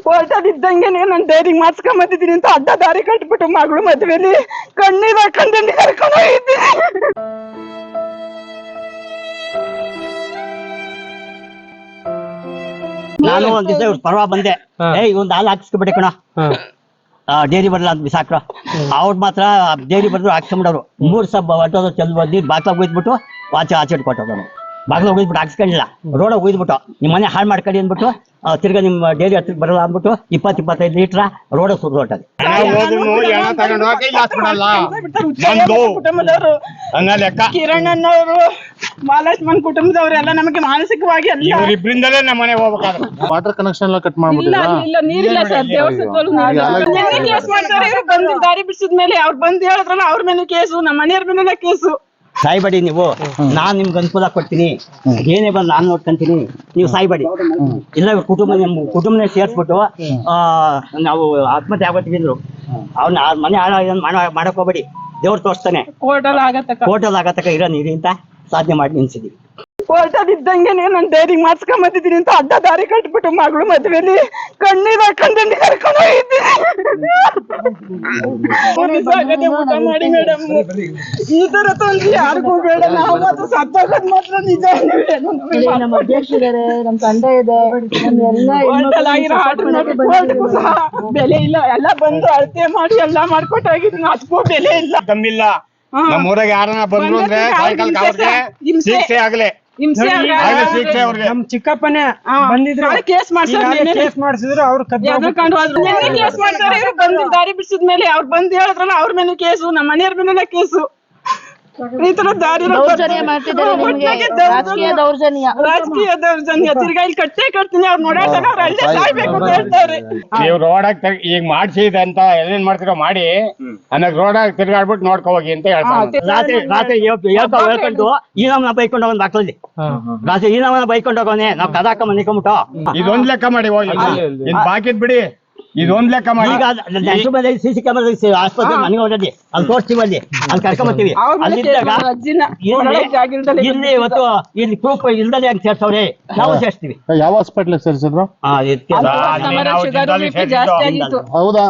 ಕೋರ್ಟಲ್ಲಿ ಇದ್ದಂಗೆನೆ ನಾನು ಡೈರಿ ಮಾಡ್ಸ್ಕೊಂಬಂದಿದ್ದೀನಿ ಅಂತ ಅಡ್ಡ ದಾರಿ ಕಟ್ಬಿಟ್ಟು ಮಗಳು ಮದುವೆಲಿ ಕಣ್ಣೀರ್ ಹಾಕೊಂಡು ಕರ್ಕೊಂಡು ಹೋಗಿದ್ದೀನಿ. ನಾನು ಒಂದ್ ದಿವಸ ಪರವಾ ಬಂದೆ, ಒಂದು ಹಾಲು ಹಾಕಿಸ್ಕೊಬಿಟ್ಟೆ ಕಣ, ಡೈರಿ ಬರಲ್ಲ ಅಂತ ಬಿಸಾಕ್ರ. ಅವ್ರು ಮಾತ್ರ ಡೈರಿ ಬರೆದ್ರು ಹಾಕ್ಸ್ಕೊಂಬಿಡೋರು. 3 ಸಬ್ ಹೊಟ್ಟೋದು ಚೆಲ್ ಬಂದು ಬಾಗ್ಲಾಗ ಹೋಯ್ದ್ಬಿಟ್ಟು ಆಚೆ ಇಟ್ಕೊಟ್ಟೋದನು. ಬಾಗ್ಲಾಗ ಹೋಯ್ದ್ಬಿಟ್ಟು ಹಾಕ್ಸ್ಕೊಂಡಿಲ್ಲ, ರೋಡಾಗ ಹೋಯ್ದ್ಬಿಟ್ಟು ನಿಮ್ಮ ಮನೆ ಹಾಳು ಮಾಡ್ಕೊಳ್ಳಿ ಅಂದ್ಬಿಟ್ಟು ತಿರ್ಗಾ ನಿಮ್ಮ ಡೈರಿ ಹತ್ರಕ್ಕೆ ಬರಲ್ಲ ಅಂದ್ಬಿಟ್ಟು 20-25 ಲೀಟ್ರ ರೋಡ ಸುರಿದು ಹೊಟ್ಟದೆ. ಕಿರಣಣ್ಣವರು ಮಹಾಲಕ್ಷ್ಮನ್ ಕುಟುಂಬದವರೆಲ್ಲ ನಮಗೆ ಮಾನಸಿಕವಾಗಿ ಇಬ್ಬರಿಂದಲೇ ನಮ್ಮ ಮನೆ ಹೋಗ್ಬೇಕಾದ್ರೆ ವಾಟರ್ ಕನೆಕ್ಷನ್ ಎಲ್ಲ ಕಟ್ ಮಾಡ್ಬಿಟ್ಟಿಲ್ಲ, ನೀರಿಲ್ಲ ಸರ್. ಬಂದು ದಾರಿ ಬಿಡಿಸಿದ್ಮೇಲೆ ಅವ್ರು ಬಂದು ಹೇಳಿದ್ರಲ್ಲ ಅವ್ರ ಮೇಲೆ ಕೇಸು, ನಮ್ಮ ಮನೆಯವ್ರ ಮೇಲೆ ಕೇಸು. ಸಾಯ್ಬೇಡಿ ನೀವು, ನಾನ್ ನಿಮ್ಗೆ ಅನುಕೂಲ ಕೊಡ್ತೀನಿ, ಏನೇ ಬಂದು ನಾನ್ ನೋಡ್ಕೊಂತೀನಿ, ನೀವು ಸಾಯ್ಬೇಡಿ. ಇಲ್ಲ ಕುಟುಂಬನೇ ಸೇರ್ಸ್ಬಿಟ್ಟು ನಾವು ಆತ್ಮಹತ್ಯೆ ಆಗೋತೀವಿ ಅಂದ್ರು. ಅವ್ನ ಮನೆ ಮಾಡಕ್ ಹೋಗ್ಬೇಡಿ, ದೇವ್ರು ತೋರಿಸ್ತಾನೆ. ಹೋಟೆಲ್ ಆಗತಕ್ಕ ಇರೋ ನೀರಿ ಅಂತ ಸಾಧನೆ ಮಾಡಿ ನಿಲ್ಸಿದೀವಿ. ಕೋರ್ಟಲ್ಲಿ ಇದ್ದಂಗೆನೆ ನಾನು ಡೈರಿ ಮಾಡ್ಸ್ಕೊಂಬಂದಿದ್ದೀನಿ ಅಂತ ಅಡ್ಡ ದಾರಿ ಕಟ್ಬಿಟ್ಟು ಮಗಳು ಮದುವೆಲಿ ಕಣ್ಣೀರ್ ಹಾಕೊಂಡು ಕರ್ಕೊಂಡು ಹೋಗಿದ್ದೀನಿ. ಊಟ ಮಾಡಿ ಮೇಡಮ್, ಈ ತರ ತೊಂದ್ರೆ ಯಾರಿಗೂ ಬೇಡ. ನಾವು ಮಾತ್ರ ಸತ್ತೋಗೋದ್ ಮಾತ್ರ ನಿಜ. ನಮ್ಮ ಅಧ್ಯಕ್ಷರಿದ್ದಾರೆ, ನಮ್ಮ ತಂಡ ಇದೆ, ಬೆಲೆ ಇಲ್ಲ. ಎಲ್ಲ ಬಂದು ಅಳತೆ ಮಾಡಿ ಎಲ್ಲ ಮಾಡ್ಕೊಟ್ಟಾಗಿದ್ದೀನಿ, ಅದಕ್ಕೂ ಬೆಲೆ ಇಲ್ಲ. ತಮ್ಮಿಲ್ಲ ನಮ್ಮೂರಾಗ ಯಾರನ್ನ ಬಂದ್ರು ಅಂದ್ರೆ ಶಿಕ್ಷೆ ಆಗ್ಲಿ. ನಮ್ ಚಿಕ್ಕಪ್ಪನೇ ಬಂದಿದ್ರು, ಕೇಸ್ ಮಾಡಿಸಿದ್ರು. ಅವ್ರು ಕೇಸ್ ಮಾಡ್ತಾರೆ, ಬಂದು ದಾರಿ ಬಿಡಿಸಿದ್ಮೇಲೆ ಅವ್ರು ಬಂದು ಹೇಳಿದ್ರಲ್ಲ ಅವ್ರ ಮೇಲೆ ಕೇಸು, ನಮ್ಮ ಮನೆಯವ್ರ ಮೇಲೆ ಕೇಸು. ಈ ತರ ದಾರಿ ರಾಜಕೀಯ ದೌರ್ಜನ್ಯ ತಿರ್ಗಾ ಇಲ್ಲಿ ಕಟ್ಟೆ ಕಟ್ತೀನಿ. ಅವ್ರು ನೋಡಾಡ್ತಾರೆ, ಅವ್ರು ಅಲ್ಲೇ ಸಾಯ್ಬೇಕು ಅಂತ ಹೇಳ್ತಾರೆ. ನೀವು ರೋಡಾಗ ಈಗ ಮಾಡ್ಸಿದೆ ಅಂತ ಏನೇನ್ ಮಾಡ್ತಿರೋ ಮಾಡಿ ಅನ್ನಕ್ ರೋಡಾಗ ತಿರ್ಗಾಡ್ಬಿಟ್ಟು ನೋಡ್ಕೊ ಹೋಗಿ ಅಂತ ಹೇಳ್ತಾರೆ. ರಾತ್ರಿ ಹೇಳ್ಕೊಂಡು ಈ ನಮ್ಮನ್ನ ಬೈಕೊಂಡು ಹೋಗೋನ್ ಮಕ್ಕಳಲ್ಲಿ, ರಾತ್ರಿ ಈ ನಮ್ಮನ್ನ ಬೈಕೊಂಡು ಹೋಗೋನೆ, ನಾವ್ ಕದಾಕ ಮನಿಕೊಂಬಿಟ್ಟು. ಇದೊಂದ್ ಲೆಕ್ಕ ಮಾಡಿ ಹೋಗಿ, ಇನ್ ಬಾಕಿದ್ ಬಿಡಿ, ಇದೊಂದ್ ಲೆಕ್ಕ ಮಾಡಿ. ಈಗ CC ಕ್ಯಾಮರಾ ಆಸ್ಪತ್ರೆ ಮನೆಗೆ ಹೋಗಿ ಅಲ್ಲಿ ತೋರಿಸ್ತೀವಿ, ಅಲ್ಲಿ ಕರ್ಕೊಂಬತ್ತೀವಿ. ಇಲ್ಲಿ ಇವತ್ತು ಇಲ್ಲಿ ಪ್ರೂಫ್ ಇಲ್ದಲೆ ಅಂತ ಸೇರ್ಸವ್ರೆ, ನಾವು ಸೇರ್ಸ್ತೀವಿ. ಯಾವ ಹಾಸ್ಪಿಟ್ಲ್ ಸೇರ್ಸಿದ್ರು? ಹೌದಾ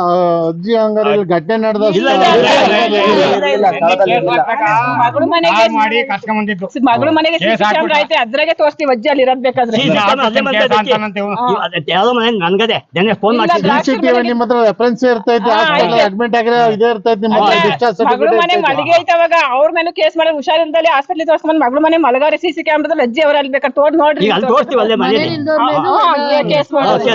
ಅಜ್ಜಿ? ಹಂಗಾರೆ ಘಟನೆ ನಡೆದ ಮಾಡಿ ಕರ್ಕೊಂಬಂದಿದ್ದು ಮಗಳು ಮನೆಗೆ ಐತೆ, ಅದ್ರಾಗೆ ತೋರಿಸ್ತೀವಿ ಅಜ್ಜಿ ಅಲ್ಲಿ ಇರಬೇಕಾದ್ರೆ. ಯಾವ್ದೋ ಮನೆ ನನ್ಗದೆ ನೆನ್ನೆ ಫೋನ್ ಮಾಡಿ ನಿಮ್ಮ ಹತ್ರ ರೆಫರೆನ್ಸ್ ಇರ್ತೈತಿ, ಅಡ್ಮಿಟ್ ಆಗಿರೋ ಇದೇ ಇರ್ತೈತಿ, ಮಗಳು ಮನೆ ಮಳಿಗೆ ಐತೆ. ಅವಾಗ ಅವ್ರ ಮೇಲೆ ಕೇಸ್ ಮಾಡಿ ಹುಷಾರಿಲ್ದಲ್ಲಿ ಹಾಸ್ಪಿಟ್ಲಿಗೆ ತೋರಿಸ್ಕೊಂಡ್ ಮಗಳು ಮನೆ ಮಲಗಾರೆ CC ಕ್ಯಾಮ್ರಾದಲ್ಲಿ ಅಜ್ಜಿ ಅವರ ಅಲ್ಲಿ ಬೇಕಾದ್ರೆ ತೋಡ್ ನೋಡ್ರಿ ಕೇಸ್ ಮಾಡೋದು.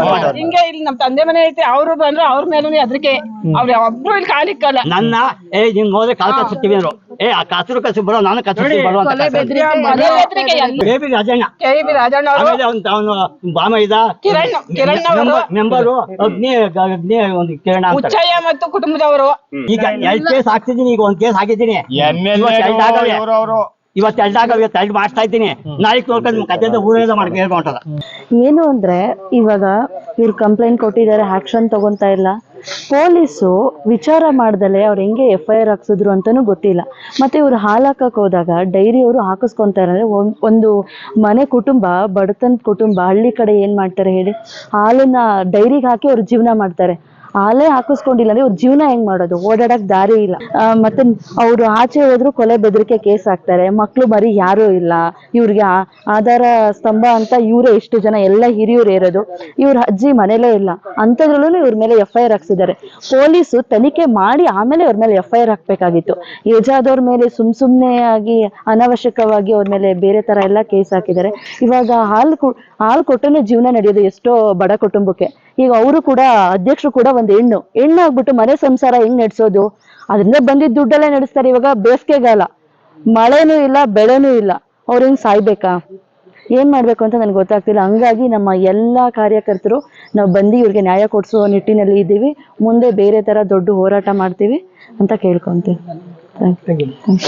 ಹಿಂಗೆ ಇಲ್ಲಿ ನಮ್ ತಂದೆ ಮನೆ ಐತೆ, ಅವ್ರು ಬಂದ್ರು ಅವ್ರ ಮೇಲೂ ಅದ್ರಕ್ಕೆ ಅವ್ರು ಒಬ್ರು ಇಲ್ಲಿ ಕಾಲಿಕ್ಕಲ್ಲ. ನನ್ನ ನಿನ್ ಹೋದ್ರೆ ಕಾಲ್ ಕಟ್ಸುತ್ತೀವಿ ಅಂದ್ರು. ಆ ಕಸರು ಬರೋ, ನಾನು ಕಸರು ಬರೋ ರಾಜಣ್ಣ ಅವನು ಬಾಮ ಇದ ಮೆಂಬರು ಒಂದು ಕಿರಣ ಹುಚ್ಚಯ್ಯ ಮತ್ತು ಕುಟುಂಬದವರು. ಈಗ 2 ಕೇಸ್ ಹಾಕ್ತಿದ್ದೀನಿ, ಈಗ 1 ಕೇಸ್ ಹಾಕಿದ್ದೀನಿ. ಇವತ್ತು 2 ಆಗವೆ, 2 ಮಾಡ್ತಾ ಇದ್ದೀನಿ. ನಾಳೆ ನೋಡ್ಕೊಂಡು ಕತೆ ಊರಿಂದ ಮಾಡ್ಕೊಂಡ. ಏನು ಅಂದ್ರೆ ಇವಾಗ ಇವ್ರು ಕಂಪ್ಲೇಂಟ್ ಕೊಟ್ಟಿದ್ದಾರೆ, ಆಕ್ಷನ್ ತಗೊಂತಾ ಇಲ್ಲ. ಪೊಲೀಸು ವಿಚಾರ ಮಾಡ್ದಲೆ ಅವ್ರು ಹೆಂಗೆ FIR ಹಾಕ್ಸಿದ್ರು ಅಂತಾನು ಗೊತ್ತಿಲ್ಲ. ಮತ್ತೆ ಇವ್ರು ಹಾಲು ಹಾಕಕ್ ಹೋದಾಗ ಡೈರಿ ಅವರು ಹಾಕಿಸ್ಕೊಂತಾರೆ. ಒಂದು ಮನೆ ಕುಟುಂಬ, ಬಡತನ ಕುಟುಂಬ, ಹಳ್ಳಿ ಕಡೆ ಏನ್ ಮಾಡ್ತಾರೆ ಹೇಳಿ, ಹಾಲನ್ನ ಡೈರಿಗೆ ಹಾಕಿ ಅವ್ರು ಜೀವನ ಮಾಡ್ತಾರೆ. ಹಾಲೇ ಹಾಕಿಸ್ಕೊಂಡಿಲ್ಲ ಅಂದ್ರೆ ಇವ್ರ ಜೀವನ ಹೆಂಗ್ ಮಾಡೋದು? ಓಡಾಡಕ್ ದಾರಿ ಇಲ್ಲ. ಮತ್ತೆ ಅವ್ರು ಆಚೆ ಹೋದ್ರು ಕೊಲೆ ಬೆದರಿಕೆ ಕೇಸ್ ಹಾಕ್ತಾರೆ. ಮಕ್ಳು ಮರಿ ಯಾರು ಇಲ್ಲ, ಇವ್ರಿಗೆ ಆಧಾರ ಸ್ತಂಭ ಅಂತ ಇವರೇ ಇಷ್ಟು ಜನ ಎಲ್ಲ ಹಿರಿಯರು ಇರೋದು. ಇವ್ರ ಅಜ್ಜಿ ಮನೇಲೇ ಇಲ್ಲ, ಅಂಥದ್ರಲ್ಲೂ ಇವ್ರ ಮೇಲೆ FIR ಹಾಕ್ಸಿದ್ದಾರೆ. ಪೊಲೀಸು ತನಿಖೆ ಮಾಡಿ ಆಮೇಲೆ ಅವ್ರ ಮೇಲೆ FIR ಹಾಕ್ಬೇಕಾಗಿತ್ತು. ಏಜಾದವ್ರ ಮೇಲೆ ಸುಮ್ನೆ ಆಗಿ ಅನಾವಶ್ಯಕವಾಗಿ ಅವ್ರ ಮೇಲೆ ಬೇರೆ ತರ ಎಲ್ಲ ಕೇಸ್ ಹಾಕಿದ್ದಾರೆ. ಇವಾಗ ಹಾಲು ಕೊಟ್ಟನೆ ಜೀವನ ನಡೆಯೋದು ಎಷ್ಟೋ ಬಡ ಕುಟುಂಬಕ್ಕೆ. ಈಗ ಅವರು ಕೂಡ ಅಧ್ಯಕ್ಷರು ಕೂಡ ಒಂದು ಹೆಣ್ಣು ಆಗ್ಬಿಟ್ಟು ಮನೆ ಸಂಸಾರ ಹೆಂಗ್ ನಡೆಸೋದು? ಅದರಿಂದ ಬಂದಿದ್ದ ದುಡ್ಡಲ್ಲೇ ನಡೆಸ್ತಾರೆ. ಇವಾಗ ಬೇಸಿಗೆಗಾಲ, ಮಳೆನೂ ಇಲ್ಲ, ಬೆಳೆನೂ ಇಲ್ಲ, ಅವ್ರ ಹೆಂಗ್ ಸಾಯ್ಬೇಕಾ? ಏನ್ ಮಾಡ್ಬೇಕು ಅಂತ ನನ್ಗೆ ಗೊತ್ತಾಗ್ತಿಲ್ಲ. ಹಂಗಾಗಿ ನಮ್ಮ ಎಲ್ಲಾ ಕಾರ್ಯಕರ್ತರು ನಾವು ಬಂದು ಇವ್ರಿಗೆ ನ್ಯಾಯ ಕೊಡ್ಸೋ ನಿಟ್ಟಿನಲ್ಲಿ ಇದ್ದೀವಿ. ಮುಂದೆ ಬೇರೆ ತರ ದೊಡ್ಡ ಹೋರಾಟ ಮಾಡ್ತೀವಿ ಅಂತ ಕೇಳ್ಕೊಂತೀವಿ.